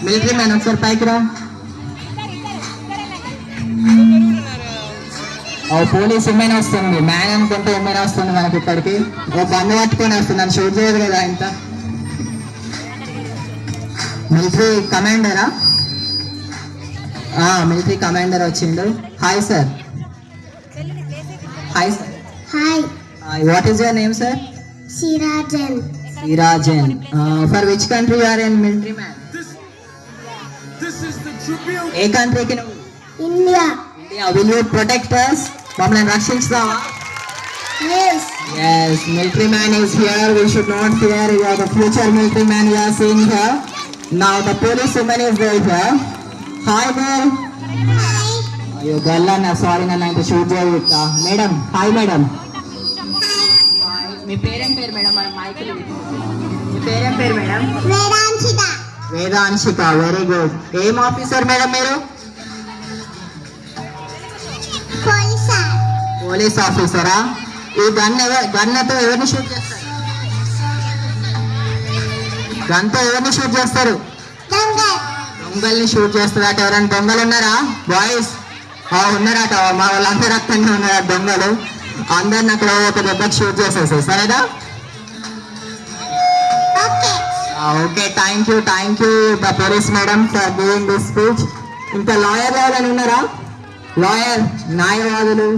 Military man ఒకసారి పైకి రా. పోలీస్ ఉమెన్ వస్తుంది, మ్యాన్ అనుకుంటే ఉమెన్ వస్తుంది మనకి ఇక్కడికి. ఓ గన్ను పట్టుకొని వస్తుంది, నన్ను షూట్ చేయదు కదా ఇంత. మిలిటరీ కమాండరా? మిలిటరీ కమాండర్ వచ్చిండు. Hi sir. Hi sir. Hi. What is your name sir? Sirajan. Sirajan. For which country you are in military man? ఏ కంట్రీకి నువ్వు? India. India. Will you protect us? మమ్మల్ని రక్షిస్తావా? Yes. Yes, military man is here. We should not fear. You are the future military man we are seeing here. Now the police woman is there here. Hi girl. Hi. అయ్యో girl అన్న, sorry నన్ను ఇంత shoot చేయొచ్చా? Madam hi madam. మీ పేరేం పేరు madam? మన మైకులు. మీ పేరేం పేరు madam? Vedanshika. Vedanshika, very good. ఏం ఆఫీసర్ మేడం మీరు? Police. పోలీస్ ఆఫీసరా? ఈ గన్తో ఎవరిని షూట్ చేస్తారు? గన్తో ఎవరిని షూట్ చేస్తారు? Dangal. దొంగల్ని షూట్ చేస్తారట. ఎవరైనా దొంగలు ఉన్నారా బాయ్స్? ఉన్నారట, మా వాళ్ళందరూ అక్కడనే ఉన్నారా దొంగలు. అందరిని అక్కడ ఒక దెబ్బకి షూట్ చేసేసారు, సరేనా? Okay. Okay, thank you the police madam for doing this speech. ఇంకా లాయర్ ఎవరైనా ఉన్నారా? లాయర్, న్యాయవాదులు,